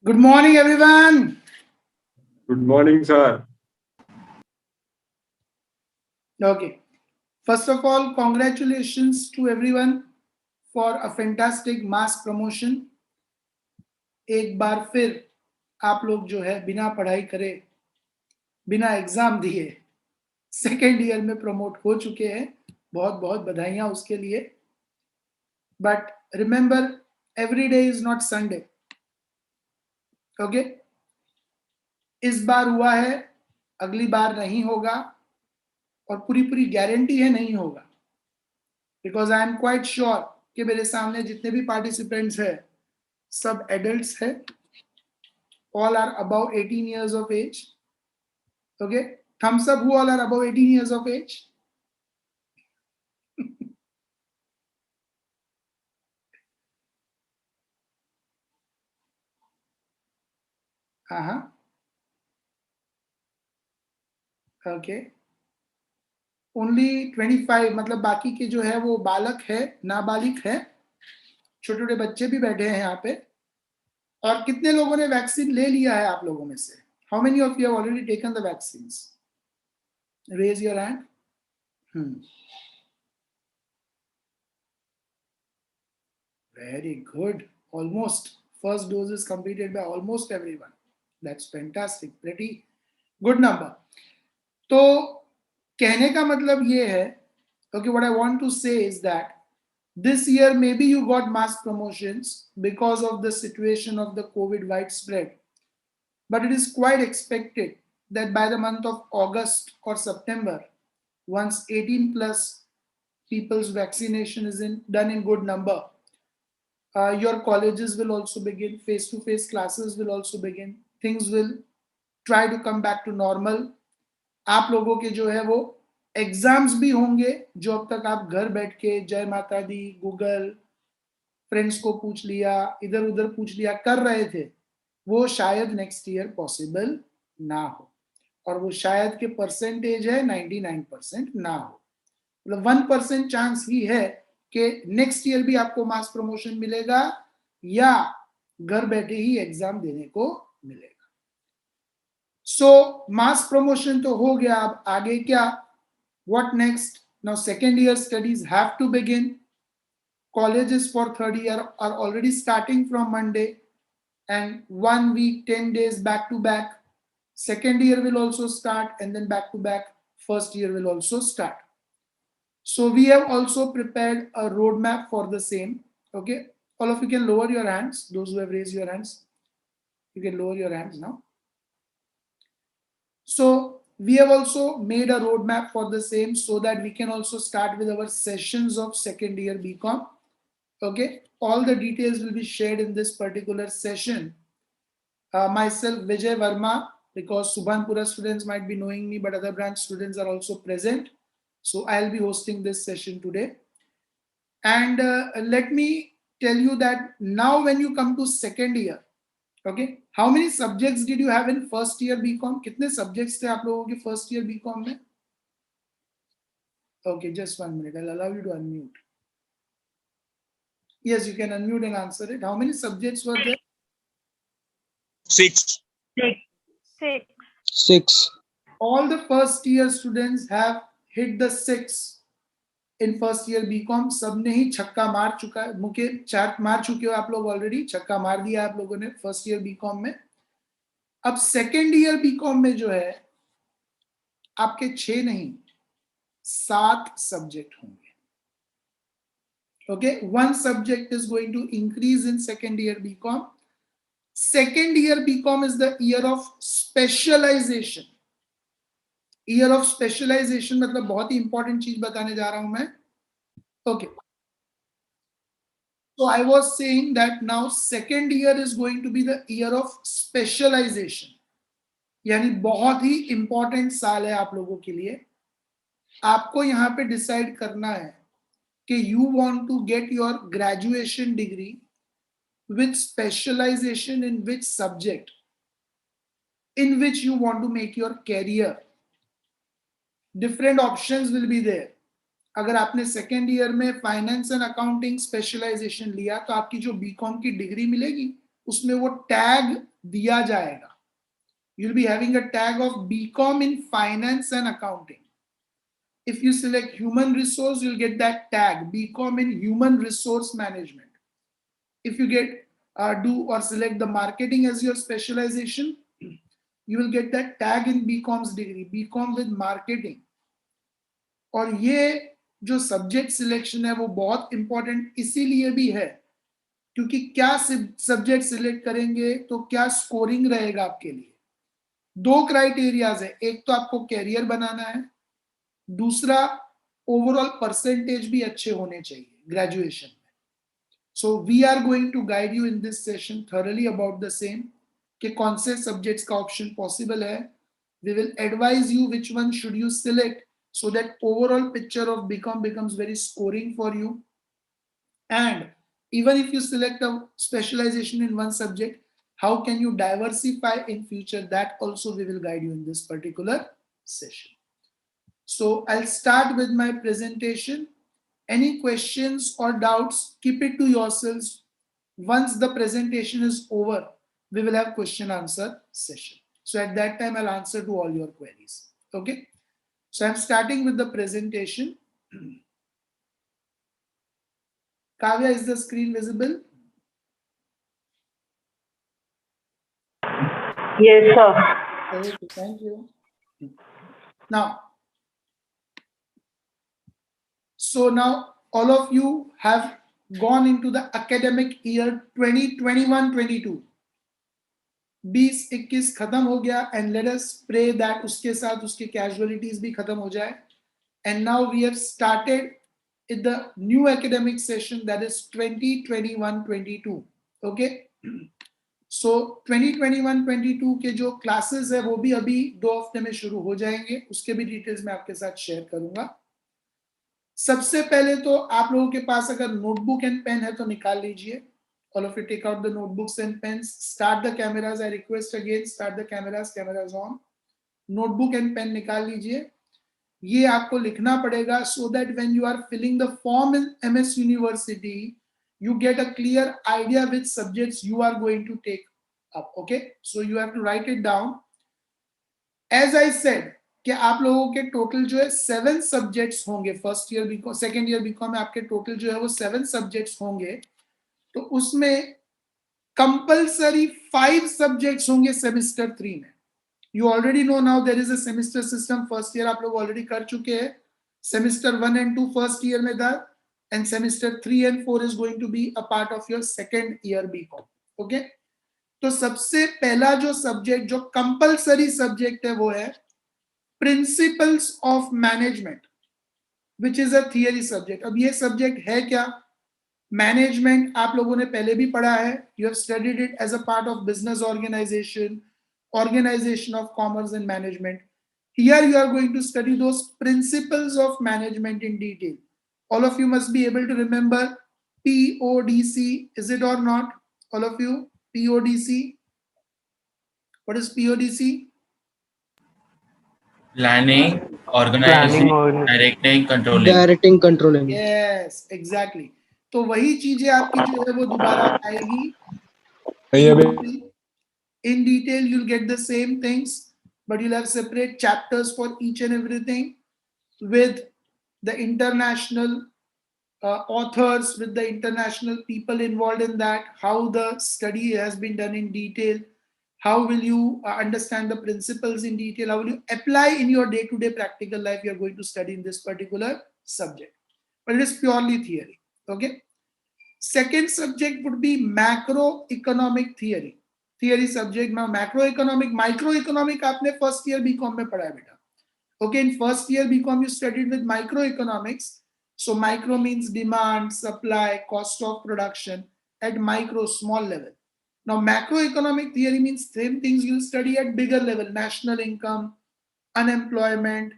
Good morning, everyone. Good morning, sir. Okay. First of all, congratulations to everyone for a fantastic mass promotion. एक बार फिर आप लोग जो है बिना पढ़ाई करे, बिना एग्जाम दिए सेकेंड ईयर में प्रमोट हो चुके हैं. बहुत बहुत बधाइयां उसके लिए. But remember, every day is not Sunday. Okay, इस बार हुआ है, अगली बार नहीं होगा, और पूरी पूरी गारंटी है नहीं होगा. Because I am quite sure कि मेरे सामने जितने भी पार्टिसिपेंट्स है सब एडल्ट्स है. All are above 18 years of age. Okay, thumbs up who all are above 18 years of age. हाँ. ओके, ओनली 25, मतलब बाकी के जो है वो बालक है, नाबालिग है, छोटे छोटे बच्चे भी बैठे हैं यहाँ पे. और कितने लोगों ने वैक्सीन ले लिया है आप लोगों में से? How many of you have already taken the vaccine? Raise your hand. Very good. Almost. First dose is completed by almost everyone. That's fantastic. Pretty good number. तो कहने का मतलब ये है, okay, what I want to say is that this year maybe you got mass promotions because of the situation of the COVID widespread, but it is quite expected that by the month of August or September, once 18 plus people's vaccination is done in good number, your colleges will also begin, face-to-face classes will also begin, things will try to come back to normal. आप लोगों के जो है वो exams भी होंगे, जो अब तक आप घर बैठ के जय माता दी, गूगल, फ्रेंड्स को पूछ लिया, इधर उधर पूछ लिया कर रहे थे, वो शायद नेक्स्ट ईयर पॉसिबल ना हो. और वो शायद के परसेंटेज है 99% ना हो. मतलब 1% चांस ही है कि नेक्स्ट ईयर भी आपको मास प्रमोशन मिलेगा या घर बैठे ही एग्जाम देने को मिलेगा. सो मास प्रमोशन तो हो गया, अब आगे क्या? What next? Now second year studies have to begin. Colleges for third year are already starting from Monday, and 1 week 10 days back to back. Second year will also start, and then back to back first year will also start. So we have also prepared a roadmap for the same. Okay, all of you can lower your hands. Those who have raised your hands, you can lower your hands now. So we have also made a roadmap for the same, so that we can also start with our sessions of second year BCom. Okay, all the details will be shared in this particular session. Myself, Vijay Verma, because Subhanpura students might be knowing me, but other branch students are also present. So I'll be hosting this session today. And let me tell you that now when you come to second year, okay, how many subjects did you have in first year BCom? कितने subjects थे आप लोगों के first year BCom में? Okay, just 1 minute. I'll allow you to unmute. Yes, you can unmute and answer it. How many subjects were there? Six. Six. All the first year students have hit the 6 in first year BCom. सबने ही छक्का मार चुका है, मुके 4 मार चुके हो आप लोग ऑलरेडी. छक्का मार दिया आप लोगों ने फर्स्ट ईयर BCom में. अब सेकेंड ईयर BCom में जो है आपके 6 नहीं 7 सब्जेक्ट होंगे. Okay, 1 subject is going to increase in second year BCom. Second year BCom is the year of specialization. Year of specialization मतलब बहुत ही इंपॉर्टेंट चीज बताने जा रहा हूं मैं. Okay, so I was saying that now second year is going to be the year of specialization. यानी बहुत ही इंपॉर्टेंट साल है आप लोगों के लिए. आपको यहाँ पे डिसाइड करना है कि you want to get your graduation degree with specialization in which subject, in which you want to make your career. Different options will be there. अगर आपने सेकेंड ईयर में फाइनेंस एंड अकाउंटिंग स्पेशलाइजेशन लिया तो आपकी जो BCom की degree मिलेगी उसमें वो टैग दिया जाएगा. You'll be having a tag of BCom in finance and accounting. If you select human resource, you'll get that tag BCom in human resource management. If you get do or select the marketing as your specialization, you will get that tag in BCom's degree, BCom with marketing. और ये जो subject selection है वो बहुत important इसीलिए भी है क्योंकि क्या सब्जेक्ट सिलेक्ट करेंगे तो क्या स्कोरिंग रहेगा आपके लिए. दो क्राइटेरियाज है, एक तो आपको कैरियर बनाना है, दूसरा ओवरऑल परसेंटेज भी अच्छे होने चाहिए ग्रेजुएशन में. So we are going to guide you in this session thoroughly about the same कि कौन से सब्जेक्ट्स का ऑप्शन पॉसिबल है. We will advise you which one should you select so that overall picture of BCom becomes very scoring for you. And even if you select a specialization in one subject, how can you diversify in future, that also we will guide you in this particular session. So I'll start with my presentation. Any questions or doubts, keep it to yourselves. Once the presentation is over, we will have question answer session. So at that time I'll answer to all your queries. Okay. So I'm starting with the presentation. Kavya, is the screen visible? Yes, sir. Okay, thank you. Now, so now all of you have gone into the academic year 2021-22. 20-21 खत्म हो गया and let us pray that उसके साथ उसके casualties भी खत्म हो जाए. And now we have started in the new academic session, that is 2021-22. Okay. So 2021-22 के जो क्लासेस है वो भी अभी 2 हफ्ते में शुरू हो जाएंगे, उसके भी डिटेल्स मैं आपके साथ शेयर करूंगा. सबसे पहले तो आप लोगों के पास अगर नोटबुक एंड पेन है तो निकाल लीजिए. All of you take out the notebooks and pens. Start the cameras. I request again, start the cameras. Cameras on. Notebook and pen निकाल लीजिए. ये आपको लिखना पड़ेगा so that when you are filling the form in MS University, you get a clear idea which subjects you are going to take up. Okay, so you have to write it down. As I said कि आप लोगों के total जो है 7 subjects होंगे. First year BCom, second year BCom में आपके total जो है वो 7 सब्जेक्ट्स होंगे. तो उसमें कंपलसरी 5 सब्जेक्ट्स होंगे सेमेस्टर 3 में. You already know now there is a semester system. First year आप लोग already कर चुके हैं. Semester 1 and 2 first year में था, and semester 3 and 4 is going to be a part of your second year BCom. Okay? तो सबसे पहला जो सब्जेक्ट जो कंपलसरी सब्जेक्ट है वो है principles of management, which is a theory subject. अब ये सब्जेक्ट है क्या? मैनेजमेंट आप लोगों ने पहले भी पढ़ा है. You have studied it as a part of business organisation, organization of commerce and management. Here you are going to study those principles of management in detail. All of you must be able to remember PODC. Is it or not? All of you, PODC. What is PODC? Planning, organizing, directing, controlling. Directing, controlling. Yes, exactly. तो वही चीजें आपकी जो है वो दोबारा आएगी. In detail, you'll get the same things, but you'll have separate chapters for each and everything with the international authors, with the international people involved in that, how the study has been done in detail, how will you understand the principles in detail, how will you apply in your day-to-day practical life you are going to study in this particular subject. But it is purely theory. Okay. Second subject would be macroeconomic theory. Theory subject में macro economic, micro economic आपने first year BCom में पढ़ा है बेटा. Okay, in first year BCom you studied with micro economics. So micro means demand, supply, cost of production at micro small level. Now macro economic theory means same things you study at bigger level, national income, unemployment,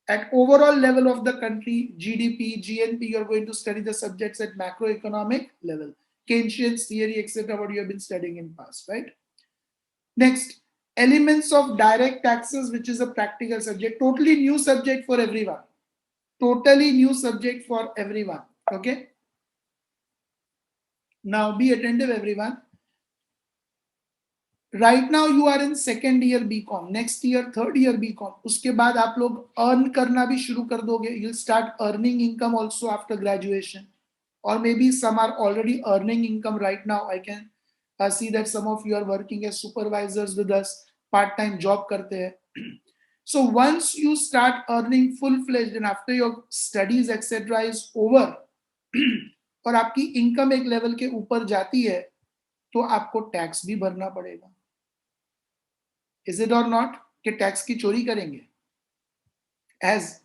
at overall level of the country, GDP, GNP, you're going to study the subjects at macroeconomic level. Keynesian theory, etc., what you have been studying in past, right? Next, elements of direct taxes, which is a practical subject, totally new subject for everyone. Totally new subject for everyone. Okay. Now be attentive, everyone. Right now you are in second year BCom, next year third year BCom, उसके बाद आप लोग earn करना भी शुरू कर दोगे. You start earning income also after graduation, or maybe some are already earning income right now. I can see that some of you are working as supervisors with us, part-time job karte hai. So once you start earning full-fledged and after your studies etc is over और आपकी income एक level के ऊपर जाती है तो आपको tax भी भरना पड़ेगा. इज इट और नॉट कि टैक्स की चोरी करेंगे as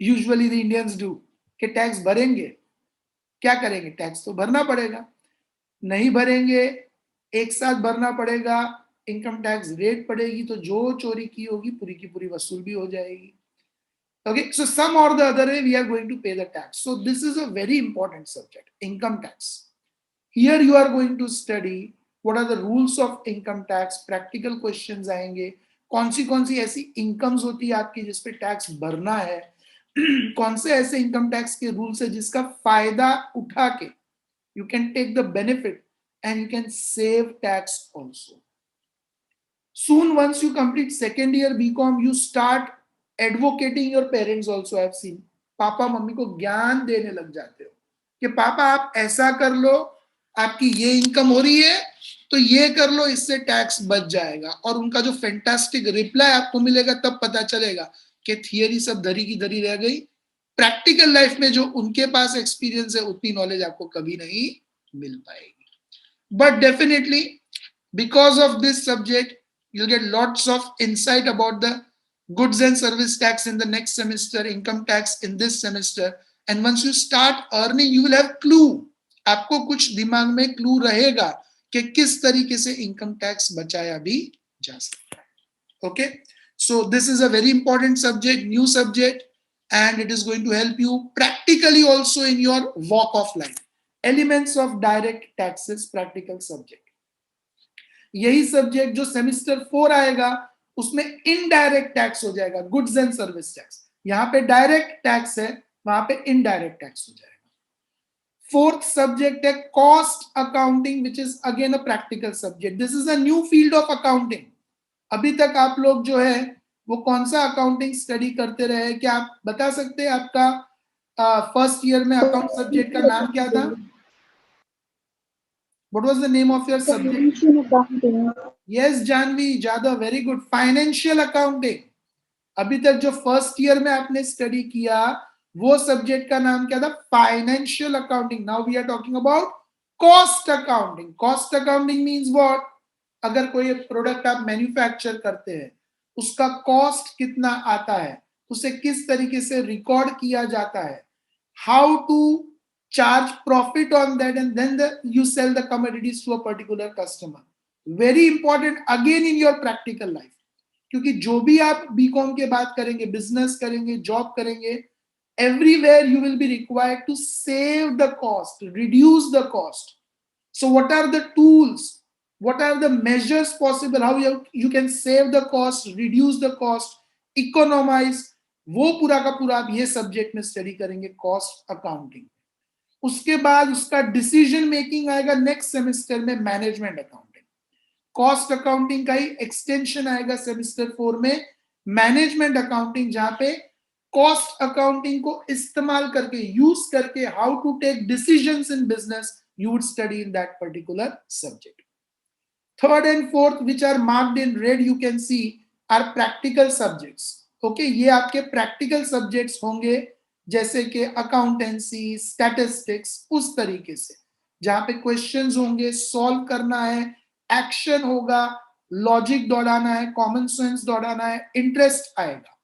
usually the Indians do, कि टैक्स भरेंगे, क्या करेंगे, टैक्स तो भरना पड़ेगा. नहीं भरेंगे, एक साथ भरना पड़ेगा, इनकम टैक्स रेट पड़ेगी, तो जो चोरी की होगी पूरी की पूरी वसूल भी हो जाएगी. Okay, so some or the other way we are going to pay the tax. So this is a very important subject, income tax. Here you are going to study what are the rules of income tax, practical questions आएंगे, कौन सी ऐसी incomes होती है आपकी जिस पे tax भरना है, कौन से ऐसे इनकम टैक्स के रूल्स है जिसका फायदा उठा के you can take the benefit and you can save tax also. Soon once you complete second year BCom you start advocating your parents also. I have seen papa mummy को ज्ञान देने लग जाते हो कि पापा आप ऐसा कर लो, आपकी ये इनकम हो रही है तो ये कर लो, इससे टैक्स बच जाएगा. और उनका जो फैंटास्टिक रिप्लाई आपको मिलेगा तब पता चलेगा कि थियरी सब धरी की धरी रह गई, प्रैक्टिकल लाइफ में जो उनके पास एक्सपीरियंस है उतनी नॉलेज आपको कभी नहीं मिल पाएगी. But definitely because of this subject you'll get lots of insight about the goods and service tax in the next semester, income tax in this semester, and once you start earning you will have clue, आपको कुछ दिमाग में clue रहेगा कि किस तरीके से income tax बचाया भी जा सकता है. Okay, so this is a very important subject, new subject, and it is going to help you practically also in your walk of life. Elements of direct taxes, practical subject. यही subject जो semester 4 आएगा उसमें indirect tax हो जाएगा, goods and service tax. यहाँ पे direct tax है, वहां पे इनडायरेक्ट टैक्स हो जाएगा. फोर्थ सब्जेक्ट है cost accounting, which is again a practical subject. This is a new field of accounting. अभी तक आप लोग जो है वो कौन सा अकाउंटिंग स्टडी करते रहे, क्या आप बता सकते हैं आपका फर्स्ट ईयर में अकाउंट सब्जेक्ट का नाम क्या था? What was the name of your subject? Financial accounting. Yes, Janvi, Jada, very good. Financial accounting. अभी तक जो फर्स्ट ईयर में आपने स्टडी किया वो सब्जेक्ट का नाम क्या था? Financial accounting. Now we are talking about cost accounting. Cost accounting means what? अगर कोई प्रोडक्ट आप मैन्युफैक्चर करते हैं उसका कॉस्ट कितना आता है, उसे किस तरीके से रिकॉर्ड किया जाता है, how to charge profit on that, and then you sell the commodities to a particular customer. Very important again in your practical life, क्योंकि जो भी आप बीकॉम के बाद करेंगे, बिजनेस करेंगे, जॉब करेंगे, everywhere you will be required to save the cost, reduce the cost. So what are the tools, what are the measures possible, how you can save the cost, reduce the cost, economize, वो पूरा का पूरा आप ये subject में study करेंगे, cost accounting. उसके बाद उसका डिसीजन मेकिंग आएगा नेक्स्ट सेमेस्टर में, मैनेजमेंट अकाउंटिंग. कॉस्ट अकाउंटिंग का ही एक्सटेंशन आएगा सेमेस्टर 4 में, मैनेजमेंट अकाउंटिंग, जहां पे कॉस्ट अकाउंटिंग को इस्तेमाल करके, यूज करके, how to take decisions in business, you would study in that particular subject. Third and fourth which are marked in red you can see are practical subjects. Okay, ये आपके practical subjects होंगे, जैसे कि accountancy, statistics, उस तरीके से जहां पे क्वेश्चंस होंगे, सॉल्व करना है, एक्शन होगा, लॉजिक दौड़ाना है, कॉमन सेंस दौड़ाना है, इंटरेस्ट आएगा.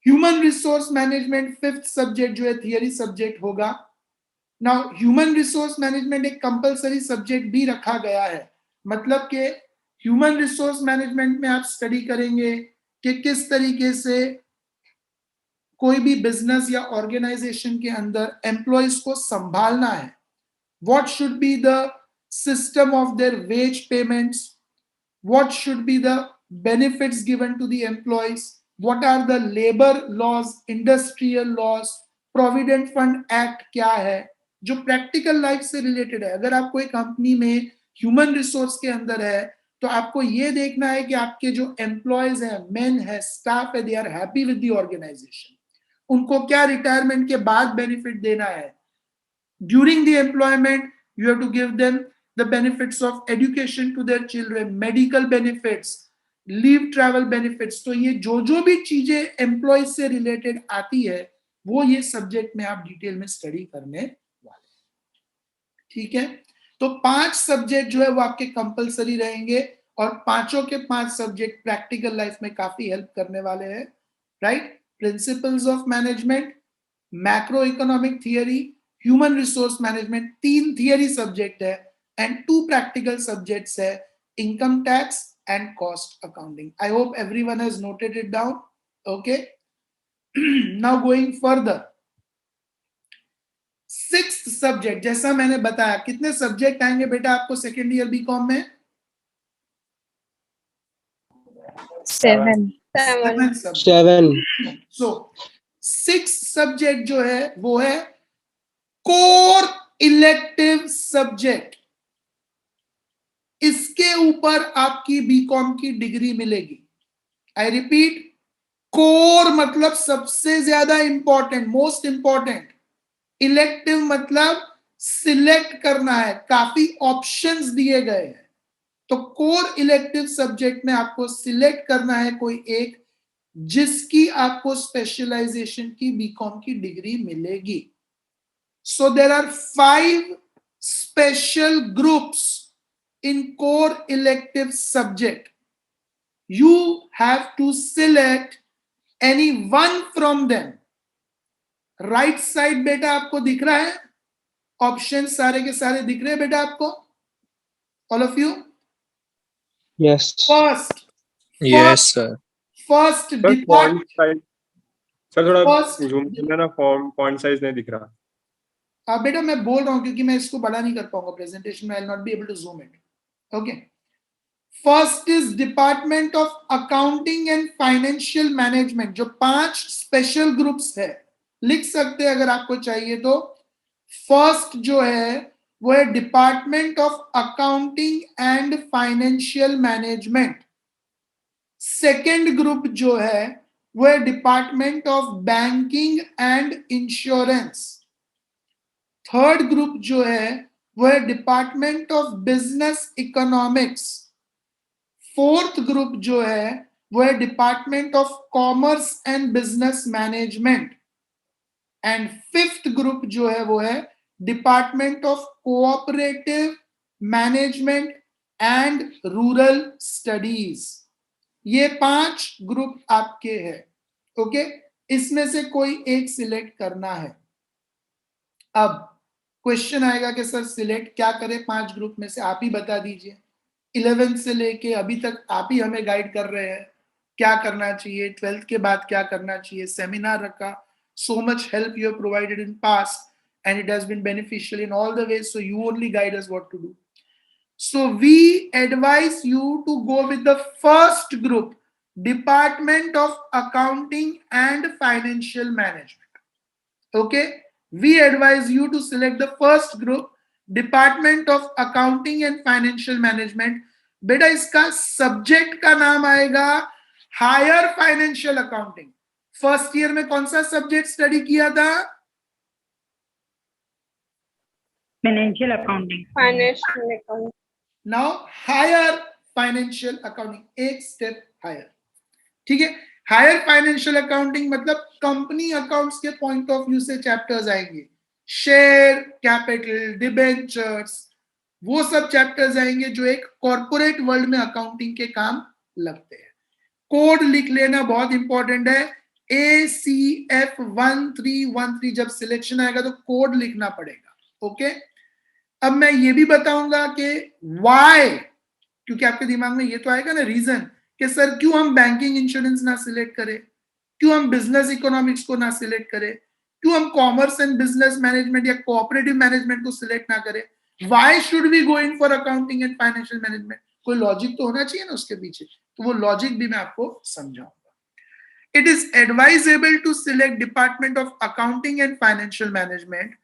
Human resource management fifth subject जो है थियरी सब्जेक्ट होगा. नाउ ह्यूमन रिसोर्स मैनेजमेंट एक कंपलसरी सब्जेक्ट भी रखा गया है, मतलब कि ह्यूमन रिसोर्स मैनेजमेंट में आप स्टडी करेंगे कि किस तरीके से कोई भी बिजनेस या ऑर्गेनाइजेशन के अंदर एम्प्लॉयज को संभालना है. What should be the system of their wage payments, what should be the benefits given to the employees, what are the labour laws, industrial laws, provident fund act क्या है, जो practical life से related है. अगर आप कोई company में human resource के अंदर है तो आपको ये देखना है कि आपके जो एम्प्लॉयज हैं, मेन है, स्टाफ है, they are happy with the organisation, उनको क्या रिटायरमेंट के बाद बेनिफिट देना है. During the employment you have to give them the benefits of education to their children, medical benefits, leave travel benefits. तो ये जो भी चीजें एम्प्लॉय से रिलेटेड आती है वो ये सब्जेक्ट में आप डिटेल में स्टडी करने वाले. ठीक है, तो 5 सब्जेक्ट जो है वो आपके कंपलसरी रहेंगे और पांचों के 5 सब्जेक्ट प्रैक्टिकल लाइफ में काफी हेल्प करने वाले हैं. Right, principles of management, macro economic theory, human resource management, 3 theory subject है एंड 2 प्रैक्टिकल सब्जेक्ट्स है, income tax and cost accounting. I hope everyone has noted it down. Okay. Now going further. 6th subject, जैसा मैंने बताया, कितने subject आएंगे बेटा आपको second year BCom में? 7. So 6th सब्जेक्ट जो है वो है कोर इलेक्टिव सब्जेक्ट. इसके ऊपर आपकी बीकॉम की डिग्री मिलेगी. आई रिपीट, कोर मतलब सबसे ज्यादा इंपॉर्टेंट, मोस्ट इंपॉर्टेंट. इलेक्टिव मतलब सिलेक्ट करना है, काफी ऑप्शंस दिए गए हैं. तो कोर इलेक्टिव सब्जेक्ट में आपको सिलेक्ट करना है कोई एक जिसकी आपको स्पेशलाइजेशन की बीकॉम की डिग्री मिलेगी. So there are 5 special groups in core elective subject. You have to select any one from them. Right side बेटा आपको दिख रहा है, ऑप्शन सारे के सारे दिख रहे हैं बेटा आपको, all of you? Yes. Yes, sir. First sir department. Font size, sir थोड़ा First- जूम करना ना, फॉन्ट साइज नहीं दिख रहा. बेटा मैं बोल रहा हूं क्योंकि मैं इसको बड़ा नहीं कर पाऊंगा प्रेजेंटेशन में, I will not be able to zoom it. Okay, first is department of accounting and financial management. जो 5 स्पेशल ग्रुप्स है, लिख सकते हैं अगर आपको चाहिए तो. फर्स्ट जो है वो है department of accounting and financial management. Second group जो है वो है department of banking and insurance. Third group जो है वो है department of business economics. Fourth group जो है वो है department of commerce and business management. And fifth group जो है वो है department of cooperative management and rural studies. ये 5 ग्रुप आपके हैं. ओके, इसमें से कोई एक सिलेक्ट करना है. अब क्वेश्चन आएगा कि सर सिलेक्ट क्या करें 5 ग्रुप में से, आप ही बता दीजिए. 11th से लेके अभी तक आप ही हमें गाइड कर रहे हैं क्या करना चाहिए, 12th के बाद क्या करना चाहिए. सेमिनार रखा, so much help you have provided in past and it has been beneficial in all the ways, so you only guide us what to do. So we advise you to go with the first group, Department of Accounting and Financial Management. Okay, we advise you to select the first group, department of accounting and financial management. बेटा इसका subject का नाम आएगा higher financial accounting. First year में कौन सा subject study किया था? Financial accounting. Now higher financial accounting, एक स्टेप हायर. ठीक है, हायर फाइनेंशियल अकाउंटिंग मतलब कंपनी अकाउंट्स के पॉइंट ऑफ व्यू से चैप्टर्स आएंगे. शेयर कैपिटल, डिबेंचर्स, वो सब चैप्टर्स आएंगे जो एक कॉर्पोरेट वर्ल्ड में अकाउंटिंग के काम लगते हैं. कोड लिख लेना बहुत इंपॉर्टेंट है. ACF 1313 जब सिलेक्शन आएगा तो कोड लिखना पड़ेगा. ओके, अब मैं ये भी बताऊंगा कि व्हाई, क्योंकि आपके दिमाग में ये तो आएगा ना रीजन कि सर क्यों हम बैंकिंग इंश्योरेंस ना सिलेक्ट करें, क्यों हम बिजनेस इकोनॉमिक्स को ना सिलेक्ट करें, क्यों हम कॉमर्स एंड बिजनेस मैनेजमेंट या कोऑपरेटिव मैनेजमेंट को सिलेक्ट ना करें. Why should we go in for accounting and financial management? कोई लॉजिक तो होना चाहिए ना उसके पीछे, तो वो लॉजिक भी मैं आपको समझाऊंगा. It is advisable to select department of accounting and financial management.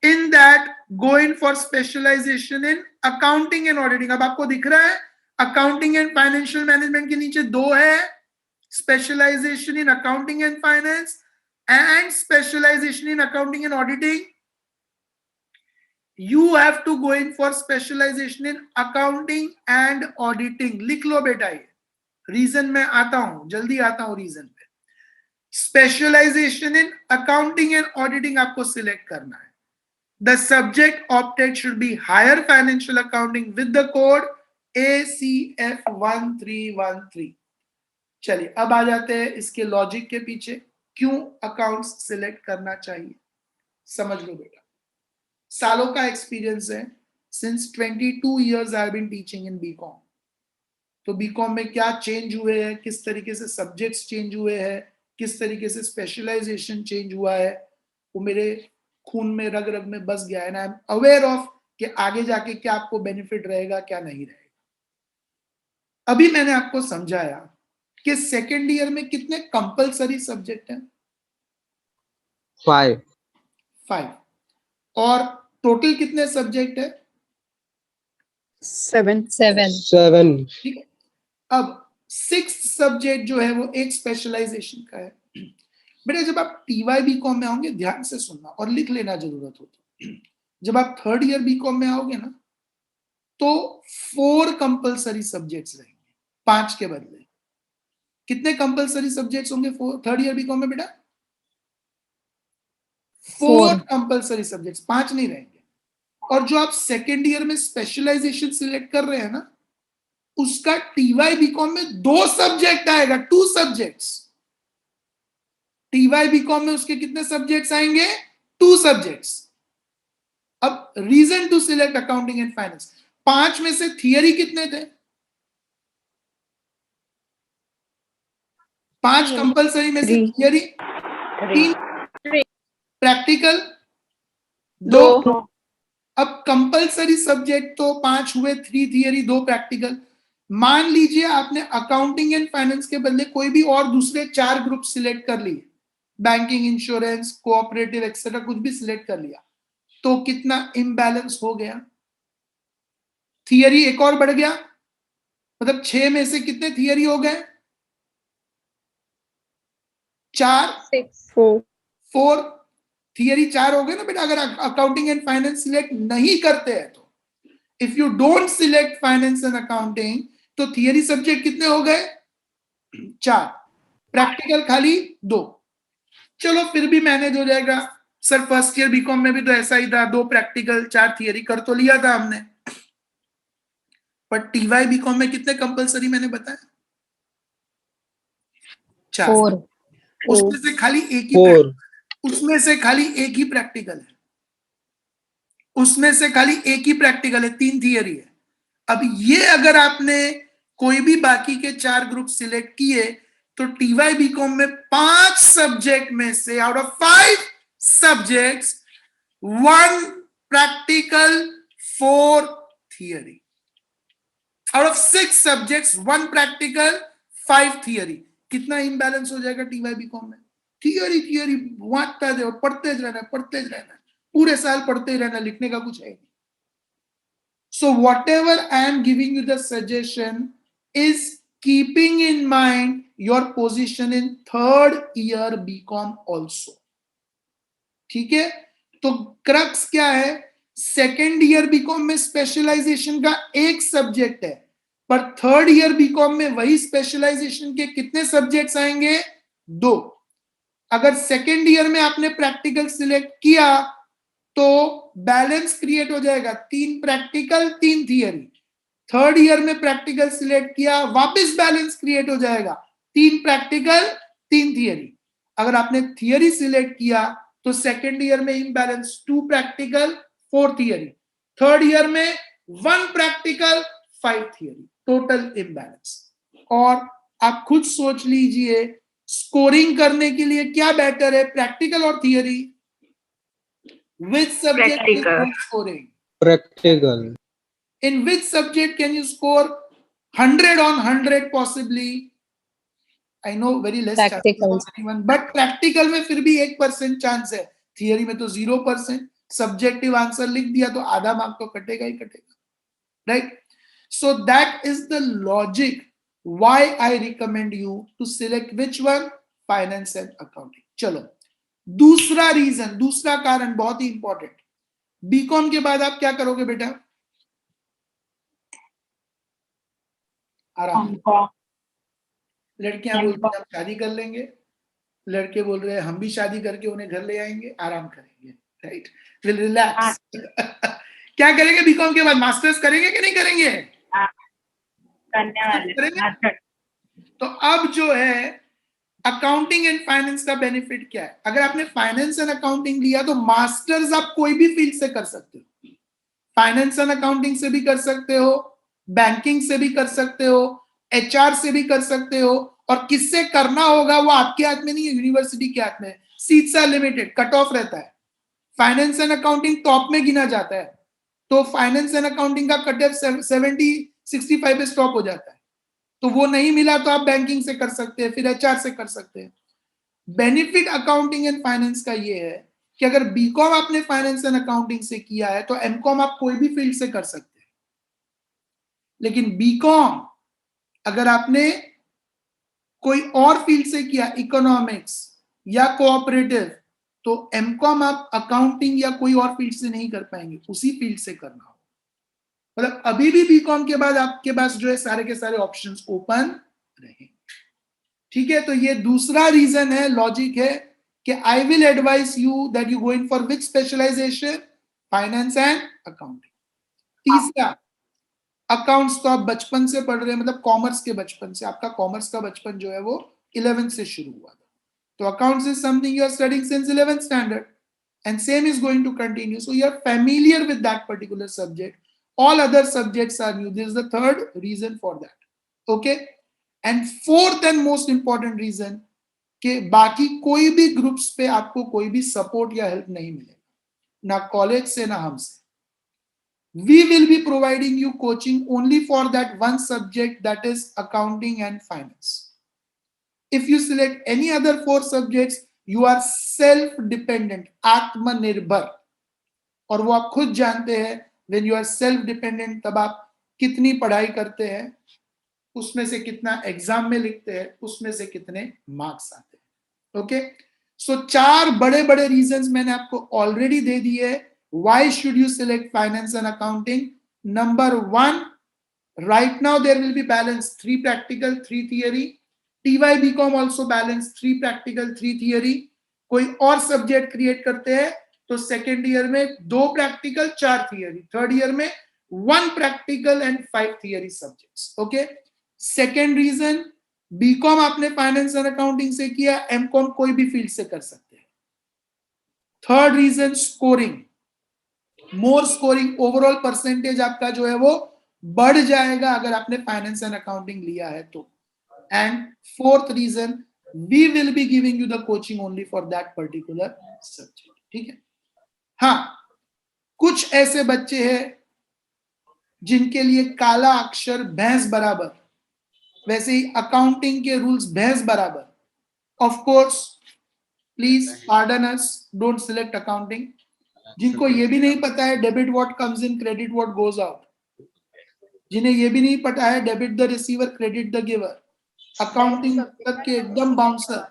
In that go in for specialisation in accounting and auditing. अब आपको दिख रहा है अकाउंटिंग एंड फाइनेंशियल मैनेजमेंट के नीचे दो है, specialisation in accounting and finance and specialisation in accounting and auditing. You have to go in for specialization in accounting and auditing. लिख लो बेटा, ये रीजन में आता हूं, जल्दी आता हूं रीजन पे. Specialisation in accounting and auditing आपको सिलेक्ट करना है. The subject opted should be higher financial accounting with the code ACF 1313. चलिए अब आ जाते हैं इसके लॉजिक के पीछे, क्यों अकाउंट्स सिलेक्ट करना चाहिए. समझ लो बेटा, सालों का एक्सपीरियंस है. Since 22 years I have been teaching in BCom. तो बीकॉम में क्या चेंज हुए हैं, किस तरीके से सब्जेक्ट्स चेंज हुए हैं, किस तरीके से स्पेशलाइजेशन चेंज हुआ है, वो मेरे खून में रग रग में बस गया है. And I am aware of कि आगे जाके क्या आपको बेनिफिट रहेगा, क्या नहीं रहेगा. अभी मैंने आपको समझाया कि सेकेंड ईयर में कितने कंपलसरी सब्जेक्ट हैं. 5. और टोटल कितने सब्जेक्ट है? 7. ठीक है. अब 6th सब्जेक्ट जो है वो एक स्पेशलाइजेशन का है. बेटा जब आप टीवाई बीकॉम में आओगे, ध्यान से सुनना और लिख लेना जरूरत हो तो, जब आप 3rd ईयर बीकॉम में आओगे ना, तो 4 कंपलसरी सब्जेक्ट्स रहेंगे 5 के बदले. कितने कंपलसरी सब्जेक्ट्स होंगे 3rd ईयर बीकॉम में बेटा? 4 कंपलसरी सब्जेक्ट्स, 5 नहीं रहेंगे. और जो आप सेकेंड ईयर में स्पेशलाइजेशन सिलेक्ट कर रहे हैं ना, उसका टीवाई बीकॉम में 2 सब्जेक्ट आएगा, 2 सब्जेक्ट्स. टीवाई बीकॉम में उसके कितने सब्जेक्ट्स आएंगे? 2 सब्जेक्ट्स. अब reason to select accounting and finance, 5 में से थियरी कितने थे? 5 कंपलसरी में से थियरी 3, प्रैक्टिकल 2. अब कंपलसरी सब्जेक्ट तो 5 हुए, 3 थियरी 2 प्रैक्टिकल. मान लीजिए आपने अकाउंटिंग एंड फाइनेंस के बदले कोई भी और दूसरे 4 ग्रुप सिलेक्ट कर लिए, बैंकिंग, इंश्योरेंस, कोऑपरेटिव एक्सेट्रा, कुछ भी सिलेक्ट कर लिया, तो कितना इम्बैलेंस हो गया? थियरी एक और बढ़ गया, मतलब 6 में से कितने थियरी हो गए? 4 थियरी 4 हो गए ना बेटा. अगर अकाउंटिंग एंड फाइनेंस सिलेक्ट नहीं करते हैं तो, if you don't select finance and accounting, तो थियरी सब्जेक्ट कितने हो गए? 4. प्रैक्टिकल खाली 2. चलो फिर भी मैनेज हो जाएगा. सर फर्स्ट ईयर बीकॉम में भी तो ऐसा ही था, 2 प्रैक्टिकल 4 थियरी कर तो लिया था हमने. पर टीवाई बीकॉम में कितने कंपलसरी मैंने बताया? 4. उसमें से खाली एक ही 4. उसमें से खाली एक ही प्रैक्टिकल है. उसमें से खाली एक ही प्रैक्टिकल है, 3 थियरी है. अब ये अगर आपने कोई भी बाकी के 4 ग्रुप सिलेक्ट किए, तो टीवाई बीकॉम में 5 सब्जेक्ट में से out of 5 subjects 1 practical 4 theory. Out of 6 subjects 1 practical 5 theory. कितना इम्बैलेंस हो जाएगा टीवाई बीकॉम में? थियरी बांटता है और पढ़ते रहना, पूरे साल पढ़ते रहना, लिखने का कुछ है नहीं. So whatever I am giving you the suggestion is keeping in mind your position in 3rd year BCom also. ठीक है. तो क्रक्स क्या है? सेकेंड ईयर बीकॉम में स्पेशलाइजेशन का एक सब्जेक्ट है, पर 3rd ईयर बीकॉम में वही स्पेशलाइजेशन के कितने सब्जेक्ट्स आएंगे? 2. अगर सेकेंड ईयर में आपने प्रैक्टिकल सिलेक्ट किया तो बैलेंस क्रिएट हो जाएगा, 3 प्रैक्टिकल 3 थियरी. 3rd ईयर में प्रैक्टिकल सिलेक्ट किया, वापस बैलेंस क्रिएट हो जाएगा, 3 प्रैक्टिकल 3 थियरी. अगर आपने थियरी सिलेक्ट किया तो सेकेंड ईयर में imbalance, 2 practical 4 theory. 3rd year में 1 प्रैक्टिकल 5 थियरी, टोटल इम्बैलेंस. और आप खुद सोच लीजिए, स्कोरिंग करने के लिए क्या बेटर है, प्रैक्टिकल और theory? Which subject is good scoring? Practical. In which subject can you score 100 on 100 possibly? I know very less Practical. but practical में फिर भी 1% चांस है. थियरी में तो 0%. सब्जेक्टिव आंसर लिख दिया तो आधा मार्क तो कटेगा ही कटेगा, right? So that is the logic why I recommend you to select which one, finance and accounting. चलो दूसरा रीजन, दूसरा कारण बहुत ही इंपॉर्टेंट, बीकॉम के बाद आप क्या करोगे बेटा? आराम। लड़कियां बोलती हैं हम शादी कर लेंगे, लड़के बोल रहे हैं हम भी शादी करके उन्हें घर ले आएंगे, आराम करेंगे, राइट, विल रिलैक्स। क्या करेंगे बीकॉम के बाद? मास्टर्स करेंगे कि नहीं करेंगे? करने वाले। तो अब जो है अकाउंटिंग एंड फाइनेंस का बेनिफिट क्या है? अगर आपने फाइनेंस एंड अकाउंटिंग लिया तो मास्टर्स आप कोई भी फील्ड से कर सकते हो, फाइनेंस एंड अकाउंटिंग से भी कर सकते हो, बैंकिंग से भी कर सकते हो, एचआर से भी कर सकते हो, और किससे करना होगा वो आपके हाथ में नहीं है, यूनिवर्सिटी के हाथ में है। Seats are limited, cut off रहता है। फाइनेंस एंड अकाउंटिंग टॉप में गिना जाता है, तो फाइनेंस एंड अकाउंटिंग का कट ऑफ 70-65 पे स्टॉप हो जाता है, तो वो नहीं मिला तो आप बैंकिंग से कर सकते हैं, फिर एचआर से कर सकते हैं। बेनिफिट अकाउंटिंग एंड फाइनेंस का ये है कि अगर बीकॉम आपने फाइनेंस एंड अकाउंटिंग से किया है तो एमकॉम आप कोई भी फील्ड से कर सकते हैं, लेकिन बीकॉम अगर आपने कोई और फील्ड से किया, इकोनॉमिक्स या कोऑपरेटिव, तो एमकॉम आप अकाउंटिंग या कोई और फील्ड से नहीं कर पाएंगे, उसी फील्ड से करना हो। मतलब अभी भी बीकॉम के बाद आपके पास जो है सारे के सारे ऑप्शंस ओपन रहेंगे, ठीक है? तो ये दूसरा रीजन है, लॉजिक है कि I will advice you that you go in for which specialisation, finance and accounting. तीसरा, अकाउंट्स तो आप बचपन से पढ़ रहे हैं, मतलब कॉमर्स के बचपन से, आपका कॉमर्स का बचपन जो है वो 11th से शुरू हुआ था, तो accounts is something you are studying since 11th standard and same is going to continue, so you are familiar with that particular subject, all other subjects are new. This is the third reason for that, okay? And fourth and most important reason कि बाकी कोई भी groups पे आपको कोई भी support या help नहीं मिलेगा, ना कॉलेज से ना हमसे। We will be providing you coaching only for that one subject, that is accounting and finance. If you select any other 4 subjects, you are self dependent, आत्मनिर्भर, और वो आप खुद जानते हैं when you are self dependent तब आप कितनी पढ़ाई करते हैं, उसमें से कितना एग्जाम में लिखते हैं, उसमें से कितने मार्क्स आते हैं, ओके? सो 4 बड़े बड़े रीजंस मैंने आपको ऑलरेडी दे दिए। Why should you select finance and accounting? Number 1, right now there will be balanced 3 practical, 3 theory. TY BCom also balanced 3 practical, 3 theory. कोई और सब्जेक्ट क्रिएट करते हैं तो सेकेंड ईयर में 2 प्रैक्टिकल 4 थियरी, थर्ड ईयर में 1 practical and 5 theory subjects, okay? Second reason, BCom आपने finance and accounting से किया, एमकॉम कोई भी फील्ड से कर सकते हैं। थर्ड रीजन, स्कोरिंग, मोर स्कोरिंग, ओवरऑल परसेंटेज आपका जो है वो बढ़ जाएगा अगर आपने फाइनेंस एंड अकाउंटिंग लिया है तो। And fourth reason, we will be giving you the coaching only for that particular subject, ठीक है? हाँ, कुछ ऐसे बच्चे हैं जिनके लिए काला अक्षर भैंस बराबर, वैसे ही अकाउंटिंग के रूल्स भैंस बराबर। Of course please pardon us, don't select accounting. जिनको ये भी नहीं पता है debit what comes in, credit what goes out, जिन्हें ये भी नहीं पता है debit the receiver, credit the giver, accounting तक के एकदम बाउंसर,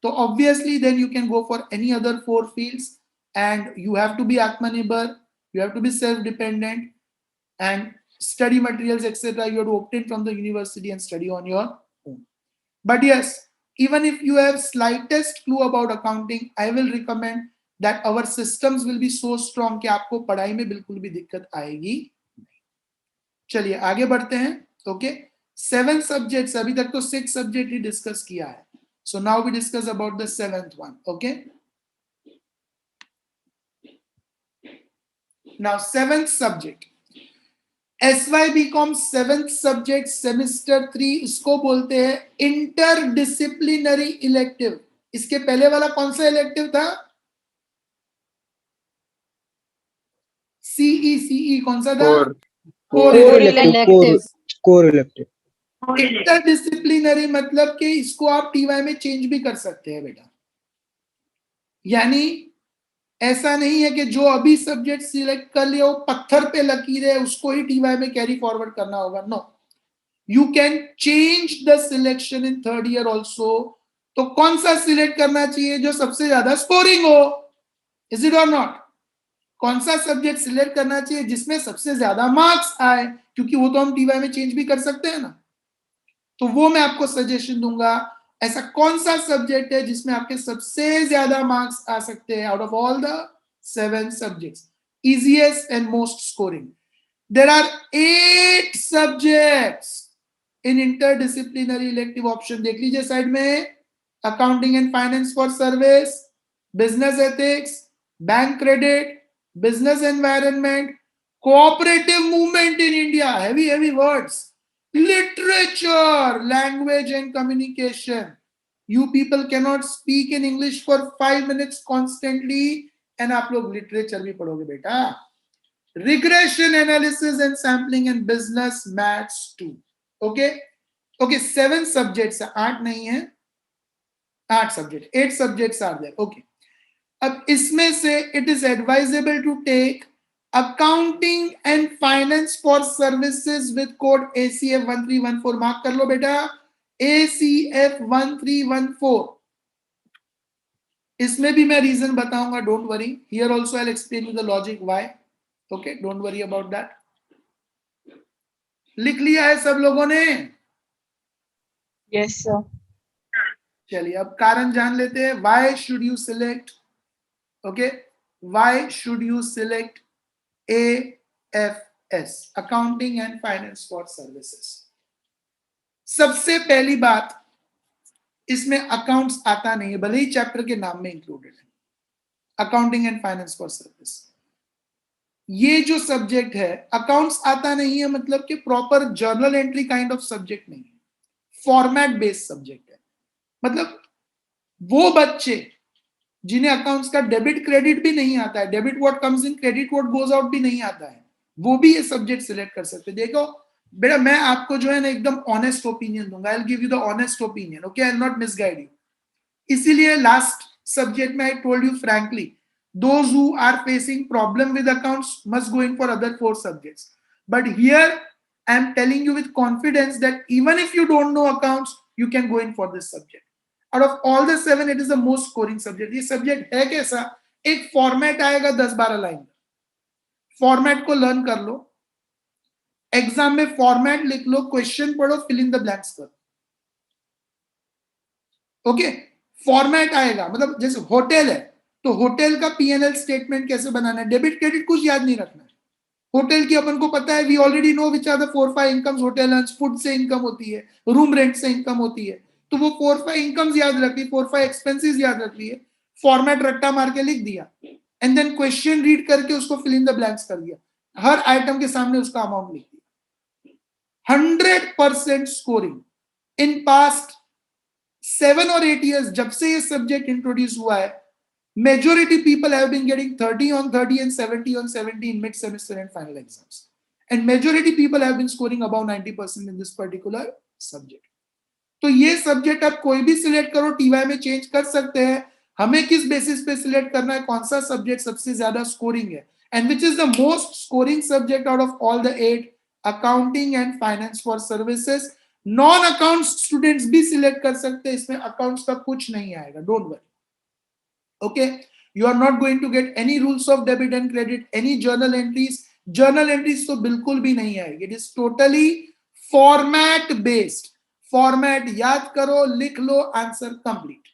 तो obviously then you can go for any other 4 fields and you have to be आत्मनिर्भर, you have to be self-dependent, and study materials etc. you have to obtain from the university and study on your own. But yes, even if you have slightest clue about accounting, I will recommend that our systems will be so strong कि आपको पढ़ाई में बिल्कुल भी दिक्कत आएगी नहीं। चलिए आगे बढ़ते हैं, ओके? 7 सब्जेक्ट्स, अभी तक तो 6 सब्जेक्ट ही डिस्कस किया है, so now we discuss about the 7th one, okay? Now 7th subject, SY BCom 7th subject semester 3, इसको बोलते हैं इंटरडिसिप्लिनरी इलेक्टिव। इसके पहले वाला कौन सा इलेक्टिव था? CE कौन सा था? Core elective. इंटरडिसिप्लिनरी मतलब कि इसको आप TY में चेंज भी कर सकते हैं बेटा, यानी ऐसा नहीं है कि जो अभी सब्जेक्ट सिलेक्ट कर लिया वो पत्थर पे लकीर है, उसको ही टीवाई में कैरी फॉरवर्ड करना होगा. No, you can change the selection in third year also. तो कौन सा सिलेक्ट करना चाहिए? जो सबसे ज्यादा स्कोरिंग हो. Is it or not? कौन सा सब्जेक्ट सिलेक्ट करना चाहिए जिसमें सबसे ज्यादा मार्क्स आए, क्योंकि वो तो हम टीवाई में चेंज भी कर सकते हैं ना. तो वो मैं आपको सजेशन दूंगा. ऐसा कौन सा सब्जेक्ट है जिसमें आपके सबसे ज्यादा मार्क्स आ सकते हैं out of all the 7 subjects, easiest and most scoring. There are 8 subjects in interdisciplinary elective option. देख लीजिए साइड में, accounting and finance for service, business ethics, bank credit, business environment, cooperative movement in India, heavy words, literature, language and communication. You people cannot speak in English for 5 minutes constantly, and आप लोग literature भी पढ़ोगे बेटा. Regression analysis and sampling and business maths too. Okay, 7 subjects है, 8 नहीं है, 8 subjects, 8 subjects are there. Okay, अब इसमें से it is advisable to take accounting and finance for services with code ACF 1314. Mark कर लो बेटा, ACF 1314. इसमें भी मैं रीजन बताऊंगा, don't worry. Here also I will explain you the logic why. Okay, don't worry about that. लिख लिया है सब लोगों ने? Yes, sir. चलिए अब कारण जान लेते हैं. Why should you select, okay, why should you select AFS, accounting and finance for services? सबसे पहली बात, इसमें अकाउंट्स आता नहीं है, भले ही चैप्टर के नाम में इंक्लूडेड है. Accounting and finance for service, ये जो सब्जेक्ट है, अकाउंट्स आता नहीं है मतलब कि proper journal entry kind of subject नहीं है, फॉर्मेट बेस्ड सब्जेक्ट है. मतलब वो बच्चे जिन्हें अकाउंट्स का डेबिट क्रेडिट भी नहीं आता है, debit what comes in, credit what goes out भी नहीं आता है, वो भी ये सब्जेक्ट सिलेक्ट कर सकते. देखो बेटा, मैं आपको जो है ना एकदम ऑनेस्ट ओपिनियन दूंगा. I will give you the honest opinion, okay, I will not misguide you. इसीलिए लास्ट सब्जेक्ट में I told you frankly, those who are facing problem with accounts must go in for other 4 subjects. But here I am telling you with confidence that even if you don't know accounts, you can go in for this subject. Out of all the 7, it is the most scoring subject. ये subject है कैसा? एक format आएगा 10-12 line, format को learn कर लो, exam में format लिख लो, question पढ़ो, फिल इन द ब्लैंक्स करो. ओके, फॉर्मेट आएगा. मतलब जैसे होटल है तो होटल का P&L स्टेटमेंट कैसे बनाना है, डेबिट क्रेडिट कुछ याद नहीं रखना है. होटल की अपन को पता है, we already know which are the 4-5 incomes hotel earns. Food से इनकम होती है, रूम रेंट से इनकम होती है, तो वो 4-5 इनकम्स याद रख ली, 4-5 एक्सपेंसेस याद रख लिए, फॉर्मेट रट्टा मार के लिख दिया, एंड देन क्वेश्चन रीड करके उसको फिल इन द ब्लैंक्स कर दिया, हर आइटम के सामने उसका अमाउंट लिख दिया. 100% scoring. In past 7 or 8 years जब से ये सब्जेक्ट इंट्रोड्यूस हुआ है, majority people have been getting 30 on 30 and 70 on 70 in mid semester and final exams, and majority people have been scoring above 90% in this particular subject. तो ये subject आप कोई भी सिलेक्ट करो, टीवाई में चेंज कर सकते हैं. हमें किस बेसिस पे सिलेक्ट करना है, कौन सा सब्जेक्ट सबसे ज्यादा स्कोरिंग है, and which is the most scoring subject out of all the 8, accounting and finance for services. Non account students भी सिलेक्ट कर सकते हैं, इसमें अकाउंट्स का कुछ नहीं आएगा, don't worry. Okay, you are not going to get any rules of debit and credit, any journal entries. Journal entries तो बिल्कुल भी नहीं आएगी. It is totally format based. Format याद करो, लिख लो, आंसर कंप्लीट.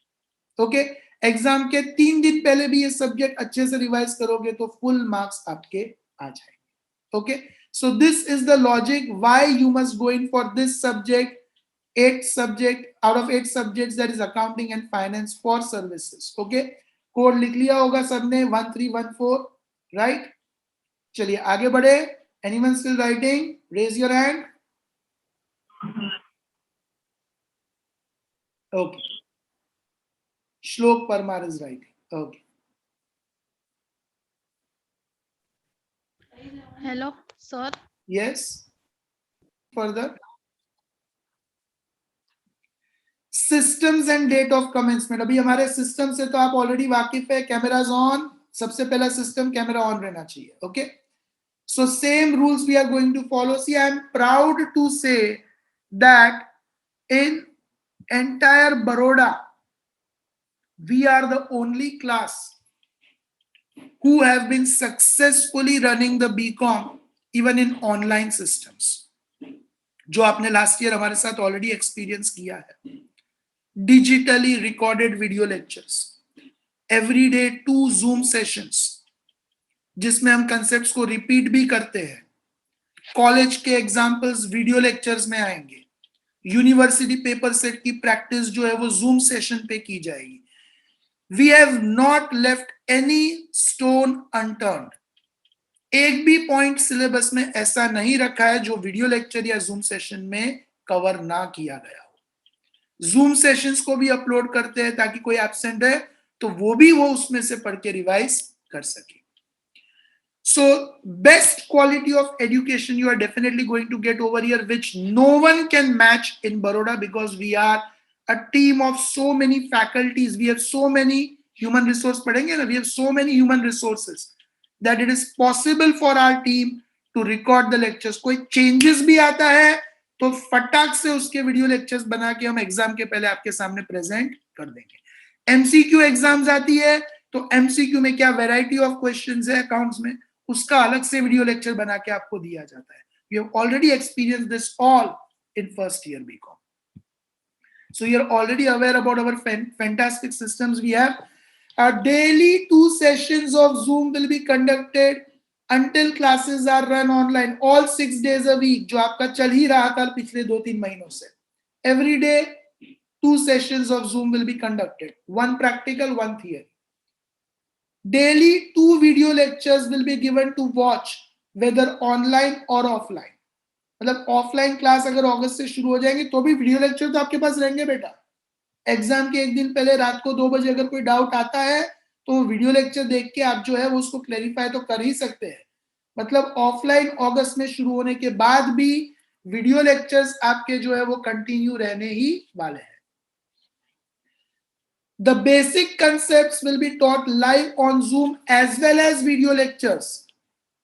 ओके, एग्जाम के 3 दिन पहले भी ये सब्जेक्ट अच्छे से रिवाइज करोगे तो फुल मार्क्स आपके आ जाएंगे. Okay, so this is the logic why you must go in for this subject. 8 subject out of 8 subjects, that is accounting and finance for services. Okay, code लिख लिया होगा सबने, 1314, राइट? चलिए आगे बढ़े. Anyone still writing? Raise your hand. Okay, Shlok Parmar is writing. Okay, Hello, sir. Yes, further. Systems and date of commencement. अभी हमारे system से तो आप ऑलरेडी वाकिफ है. कैमराज ऑन, सबसे पहला सिस्टम कैमरा ऑन रहना चाहिए. Okay, so same rules we are going to follow. See, I am proud to say that in entire Baroda, we are the only class who have been successfully running the BCom even in online systems. जो आपने last year हमारे साथ already experience किया है. Digitally recorded video lectures, everyday 2 zoom sessions जिसमें हम concepts को repeat भी करते हैं. कॉलेज के एग्जांपल्स वीडियो लेक्चर्स में आएंगे. यूनिवर्सिटी पेपर सेट की प्रैक्टिस जो है वो जूम सेशन पे की जाएगी. We have not left any stone unturned. एक भी पॉइंट सिलेबस में ऐसा नहीं रखा है जो वीडियो लेक्चर या जूम सेशन में कवर ना किया गया हो. जूम सेशंस को भी अपलोड करते हैं ताकि कोई एब्सेंट है तो वो भी वो उसमें से पढ़ के रिवाइज कर सके. So best quality of education you are definitely going to get over here, which no one can match in Baroda, because we are a team of so many faculties. We have so many human resource padhenge na, we have so many human resources that it is possible for our team to record the lectures. कोई changes भी आता है तो फटाक से उसके video lectures बना के हम एग्जाम के पहले आपके सामने प्रेजेंट कर देंगे. एमसीक्यू एग्जाम्स आती है तो एमसीक्यू में क्या वैरायटी ऑफ क्वेश्चंस है अकाउंट्स में, उसका अलग से वीडियो लेक्चर बना के आपको दिया जाता है. You have already experienced this all in first year BCom. So you're already aware about our fantastic systems we have. Our daily 2 sessions of Zoom will be conducted until classes are run online all 6 days a week, जो आपका चल ही रहा था पिछले 2-3 महीनों से. Every day 2 sessions of Zoom will be conducted, 1 practical, 1 theory. Daily 2 video lectures will be given to watch, whether online or offline. मतलब offline class अगर अगस्त से शुरू हो जाएंगे तो भी वीडियो लेक्चर तो आपके पास रहेंगे बेटा. एग्जाम के एक दिन पहले रात को 2 बजे अगर कोई डाउट आता है तो वीडियो लेक्चर देख के आप जो है वो उसको क्लैरिफाई तो कर ही सकते हैं. मतलब ऑफलाइन अगस्त में शुरू होने के बाद भी वीडियो लेक्चर्स आपके जो है वो कंटिन्यू रहने ही वाले हैं. The basic concepts will be taught live on Zoom as well as video lectures.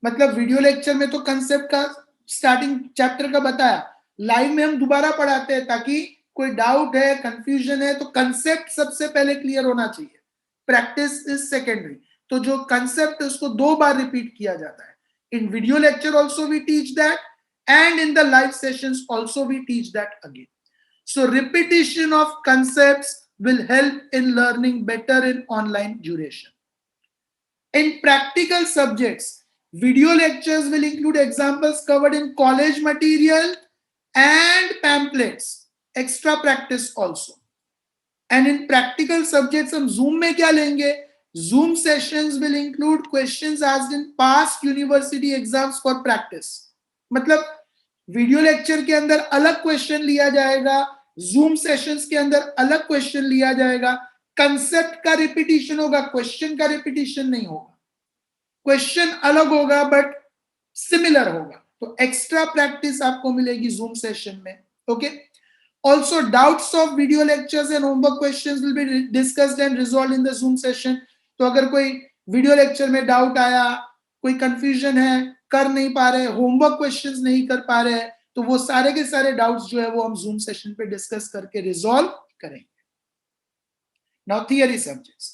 मतलब वीडियो लेक्चर में तो कंसेप्ट का स्टार्टिंग चैप्टर का बताया, लाइव में हम दोबारा पढ़ाते हैं ताकि कोई डाउट है, कंफ्यूजन है तो कंसेप्ट सबसे पहले क्लियर होना चाहिए. Practice is secondary. तो जो कंसेप्ट है उसको 2 बार रिपीट किया जाता है. In video lecture also we teach that and in the live sessions also we teach that again. So repetition of concepts will help in learning better in online duration. In practical subjects, video lectures will include examples covered in college material and pamphlets, extra practice also. And in practical subjects, हम Zoom में क्या लेंगे? Zoom sessions will include questions asked in past university exams for practice. मतलब video lecture के अंदर अलग question लिया जाएगा, जूम सेशंस के अंदर अलग क्वेश्चन लिया जाएगा. कंसेप्ट का रिपीटिशन होगा, क्वेश्चन का रिपीटिशन नहीं होगा. क्वेश्चन अलग होगा बट सिमिलर होगा. तो एक्स्ट्रा प्रैक्टिस आपको मिलेगी जूम सेशन में. Okay, also doubts of video lectures and homework questions will be discussed and resolved in the zoom session. तो अगर कोई वीडियो लेक्चर में डाउट आया, कोई कंफ्यूजन है, कर नहीं पा रहे, होमवर्क क्वेश्चंस नहीं कर पा रहे, तो वो सारे के सारे डाउट्स जो है वो हम जूम सेशन पे डिस्कस करके रिजॉल्व करेंगे. Now theory subjects.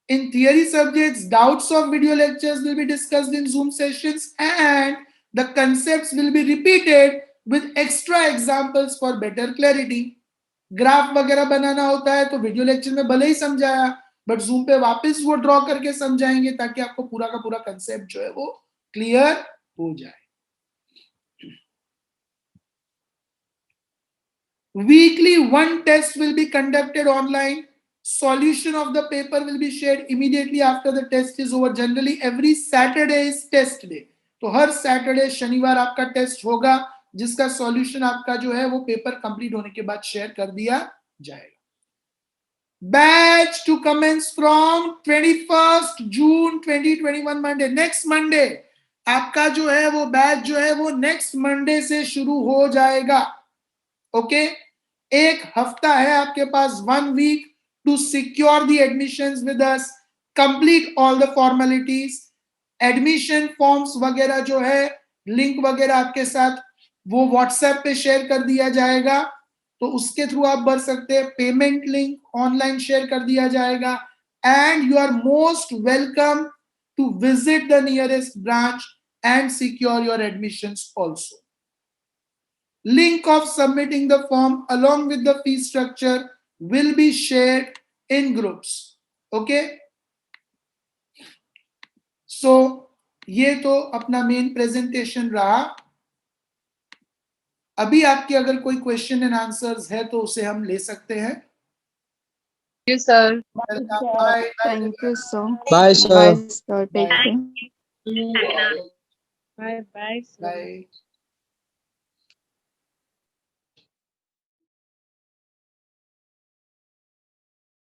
In theory subjects doubts of video lectures will be discussed in zoom sessions and the concepts will be repeated with extra examples for better clarity. Graph वगैरह बनाना होता है तो video lecture में भले ही समझाया but zoom पे वापस वो ड्रॉ करके समझाएंगे ताकि आपको पूरा का पूरा कांसेप्ट जो है वो क्लियर हो जाए. Weekly 1 test will be conducted online. Solution of the paper will be shared immediately after the test is over. Generally every Saturday is test day. तो हर सैटरडे शनिवार आपका टेस्ट होगा जिसका सॉल्यूशन आपका जो है वो पेपर कंप्लीट होने के बाद शेयर कर दिया जाएगा. Batch to commence from 21st June 2021 Monday. Next Monday आपका जो है वो बैच जो है वो नेक्स्ट मंडे से शुरू हो जाएगा. ओके, एक हफ्ता है आपके पास, 1 week to secure the admissions with us. Complete all the formalities, admission forms वगैरह जो है, लिंक वगैरह आपके साथ वो व्हाट्सएप पे शेयर कर दिया जाएगा, तो उसके थ्रू आप भर सकते हैं। पेमेंट लिंक ऑनलाइन शेयर कर दिया जाएगा, and you are most welcome to visit the nearest branch and secure your admissions also. Link of submitting the form along with the fee structure will be shared in groups. Okay? So, ये तो अपना main presentation रहा। अभी आपके अगर कोई question and answers है तो उसे हम ले सकते हैं। you, sir. Bye. Thank you, sir. Bye, sir. Bye, sir. Take care. Bye. Bye. Bye.